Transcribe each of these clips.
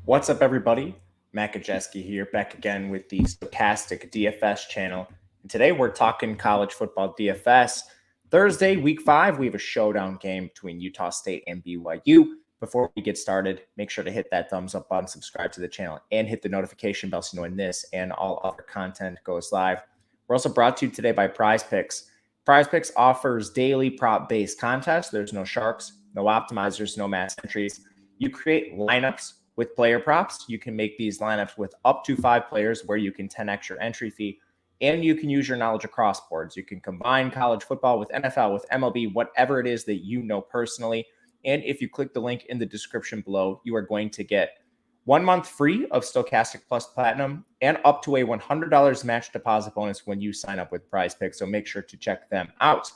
What's up, everybody? Matt Kajeski here, back again with the Stokastic DFS channel. And today we're talking college football DFS. Thursday, week 5, we have a showdown game between Utah State and BYU. Before we get started, make sure to hit that thumbs up button, subscribe to the channel, and hit the notification bell so you know when this and all other content goes live. We're also brought to you today by Prize Picks. Prize Picks offers daily prop-based contests. There's no sharks, no optimizers, no mass entries. You create lineups with player props. You can make these lineups with up to 5 players where you can 10x your entry fee, and you can use your knowledge across boards. You can combine college football with NFL, with MLB, whatever it is that you know personally. And if you click the link in the description below, you are going to get 1 month free of Stokastic Plus Platinum and up to a $100 match deposit bonus when you sign up with Prize Picks. So make sure to check them out.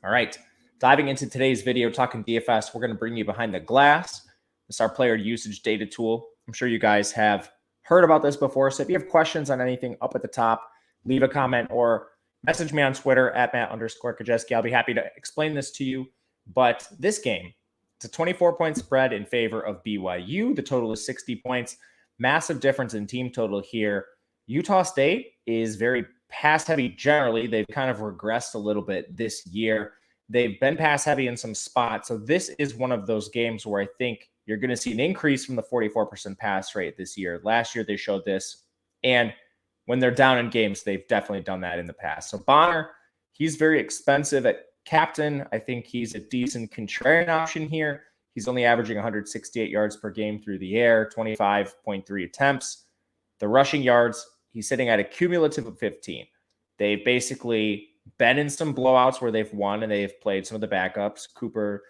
All right, diving into today's video, talking DFS, we're going to bring you behind the glass. It's our player usage data tool. I'm sure you guys have heard about this before. So if you have questions on anything up at the top, leave a comment or message me on Twitter at Matt_Kajeski. I'll be happy to explain this to you. But this game, it's a 24-point spread in favor of BYU. The total is 60 points. Massive difference in team total here. Utah State is very pass heavy generally. They've kind of regressed a little bit this year. They've been pass heavy in some spots. So this is one of those games where I think you're going to see an increase from the 44% pass rate this year. Last year, they showed this. And when they're down in games, they've definitely done that in the past. So Bonner, he's very expensive at captain. I think he's a decent contrarian option here. He's only averaging 168 yards per game through the air, 25.3 attempts. The rushing yards, he's sitting at a cumulative of 15. They've basically been in some blowouts where they've won and they've played some of the backups, Cooper,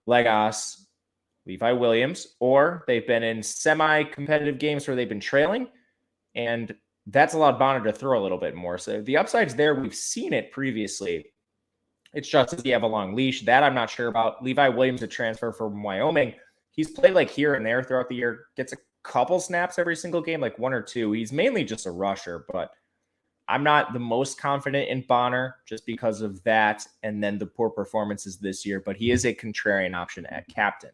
Legos, Levi Williams, or they've been in semi-competitive games where they've been trailing, and that's allowed Bonner to throw a little bit more. So the upside's there. We've seen it previously. It's just as you have a long leash. That I'm not sure about. Levi Williams, a transfer from Wyoming, he's played like here and there throughout the year, gets a couple snaps every single game, like 1 or 2. He's mainly just a rusher, but I'm not the most confident in Bonner just because of that and then the poor performances this year, but he is a contrarian option at captain.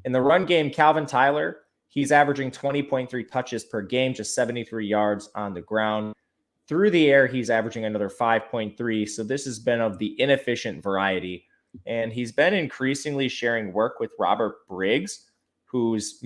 In the run game, Calvin Tyler, he's averaging 20.3 touches per game, just 73 yards on the ground. Through the air, he's averaging another 5.3. So this has been of the inefficient variety. And he's been increasingly sharing work with Robert Briggs, who's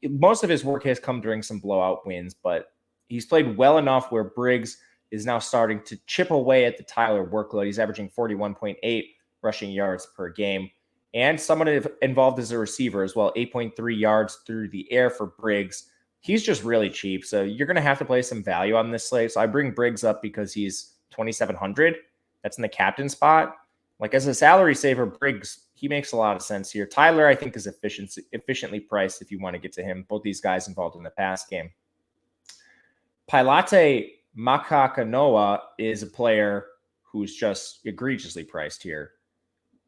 most of his work has come during some blowout wins, but he's played well enough where Briggs is now starting to chip away at the Tyler workload. He's averaging 41.8 rushing yards per game. And someone involved as a receiver as well, 8.3 yards through the air for Briggs. He's just really cheap, so you're going to have to play some value on this slate. So I bring Briggs up because he's 2,700. That's in the captain spot. Like as a salary saver, Briggs, he makes a lot of sense here. Tyler, I think, is efficiently priced if you want to get to him. Both these guys involved in the pass game. Pilate Makakanoa is a player who's just egregiously priced here.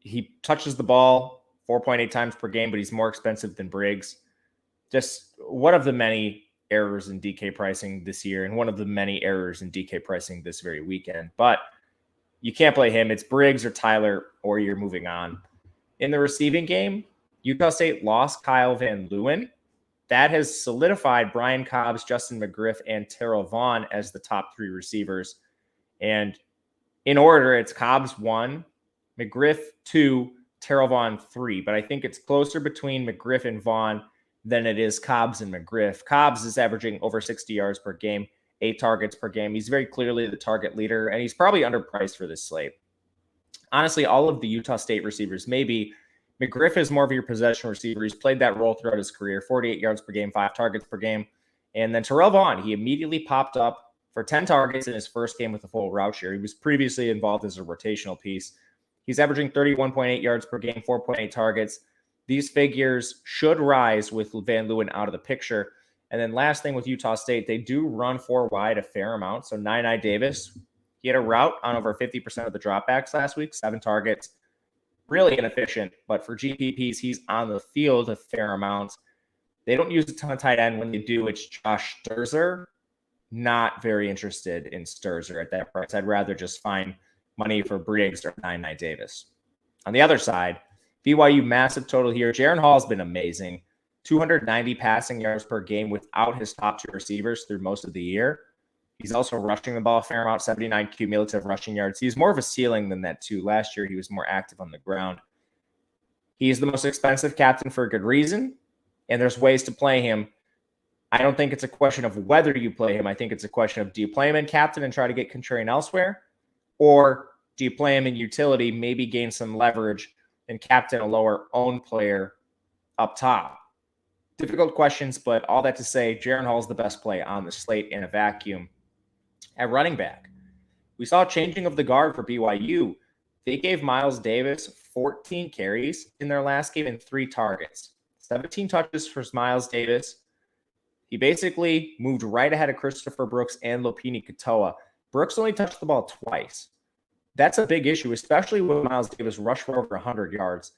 He touches the ball 4.8 times per game, but he's more expensive than Briggs. Just one of the many errors in DK pricing this year and one of the many errors in DK pricing this very weekend. But you can't play him. It's Briggs or Tyler, or you're moving on. In the receiving game, Utah State lost Kyle Van Leeuwen. That has solidified Brian Cobbs, Justin McGriff, and Terrell Vaughn as the top 3 receivers. And in order, it's Cobbs 1, McGriff 2, Terrell Vaughn 3. But I think it's closer between McGriff and Vaughn than it is Cobbs and McGriff. Cobbs is averaging over 60 yards per game, 8 targets per game. He's very clearly the target leader, and he's probably underpriced for this slate. Honestly, all of the Utah State receivers, maybe McGriff is more of your possession receiver. He's played that role throughout his career, 48 yards per game, 5 targets per game. And then Terrell Vaughn, he immediately popped up for 10 targets in his first game with a full route share. He was previously involved as a rotational piece. He's averaging 31.8 yards per game, 4.8 targets. These figures should rise with Van Leeuwen out of the picture. And then last thing with Utah State, they do run 4 wide a fair amount. So Nine Davis, he had a route on over 50% of the dropbacks last week, 7 targets. Really inefficient, but for GPPs, he's on the field a fair amount. They don't use a ton of tight end. When they do, it's Josh Sturzer. Not very interested in Sturzer at that price. I'd rather just find money for Briggs or Nine Davis. On the other side, BYU massive total here. Jaron Hall's been amazing. 290 passing yards per game without his top two receivers through most of the year. He's also rushing the ball a fair amount, 79 cumulative rushing yards. He's more of a ceiling than that, too. Last year, he was more active on the ground. He's the most expensive captain for a good reason, and there's ways to play him. I don't think it's a question of whether you play him. I think it's a question of, do you play him in captain and try to get contrarian elsewhere? Or do you play him in utility, maybe gain some leverage and captain a lower owned player up top? Difficult questions, but all that to say, Jaren Hall is the best play on the slate in a vacuum. At running back, we saw a changing of the guard for BYU. They gave Miles Davis 14 carries in their last game and 3 targets. 17 touches for Miles Davis. He basically moved right ahead of Christopher Brooks and Lopini Katoa. Brooks only touched the ball twice. That's a big issue, especially when Miles Davis rushed for over 100 yards.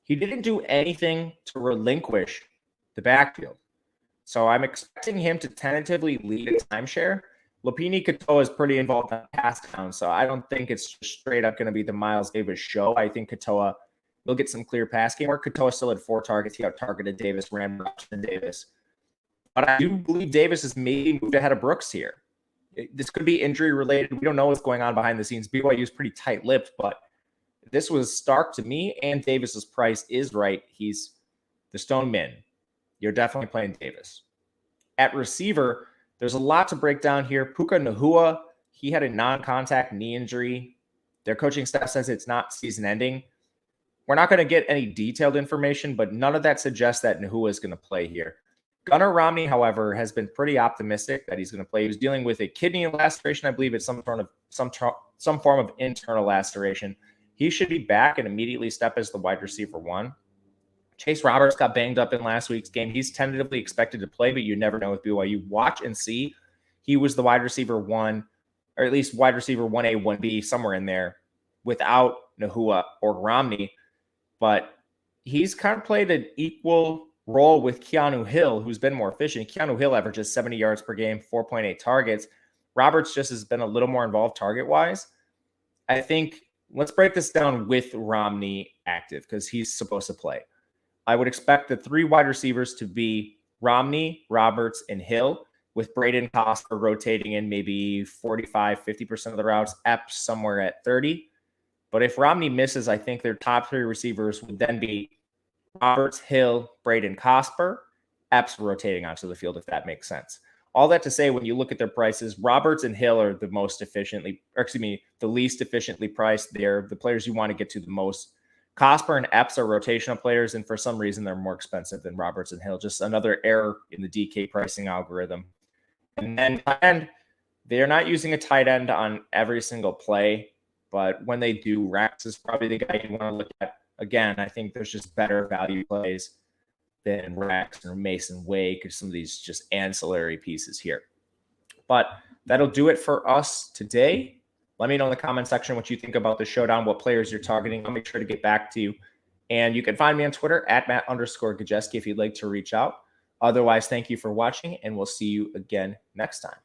He didn't do anything to relinquish the backfield. So I'm expecting him to tentatively lead a timeshare. Lopini Katoa is pretty involved on pass down, so I don't think it's just straight up going to be the Miles Davis show. I think Katoa will get some clear pass game, where Katoa still had 4 targets. He out-targeted Davis, ran than Davis. But I do believe Davis is maybe moved ahead of Brooks here. This could be injury-related. We don't know what's going on behind the scenes. BYU is pretty tight-lipped, but this was stark to me, and Davis's price is right. He's the stone min. You're definitely playing Davis. At receiver, there's a lot to break down here. Puka Nacua, he had a non-contact knee injury. Their coaching staff says it's not season-ending. We're not going to get any detailed information, but none of that suggests that Nacua is going to play here. Gunnar Romney, however, has been pretty optimistic that he's going to play. He was dealing with a kidney laceration. I believe it's some form of internal laceration. He should be back and immediately step as the wide receiver 1. Chase Roberts got banged up in last week's game. He's tentatively expected to play, but you never know with BYU. Watch and see. He was the wide receiver 1, or at least wide receiver 1A, 1B, somewhere in there, without Nacua or Romney. But he's kind of played an equal role with Keanu Hill, who's been more efficient. Keanu Hill averages 70 yards per game, 4.8 targets. Roberts just has been a little more involved target-wise. I think let's break this down with Romney active because he's supposed to play. I would expect the 3 wide receivers to be Romney, Roberts, and Hill, with Braden Cosper rotating in maybe 45, 50% of the routes, Epps somewhere at 30. But if Romney misses, I think their top 3 receivers would then be Roberts, Hill, Braden Cosper, Epps rotating onto the field, if that makes sense. All that to say, when you look at their prices, Roberts and Hill are the least efficiently priced. They're the players you want to get to the most. Cosper and Epps are rotational players, and for some reason, they're more expensive than Roberts and Hill. Just another error in the DK pricing algorithm. And then tight end, they're not using a tight end on every single play, but when they do, Rex is probably the guy you want to look at. Again, I think there's just better value plays than Rex or Mason Wake or some of these just ancillary pieces here. But that'll do it for us today. Let me know in the comment section what you think about the showdown, what players you're targeting. I'll make sure to get back to you. And you can find me on Twitter at Matt_Gajeski if you'd like to reach out. Otherwise, thank you for watching, and we'll see you again next time.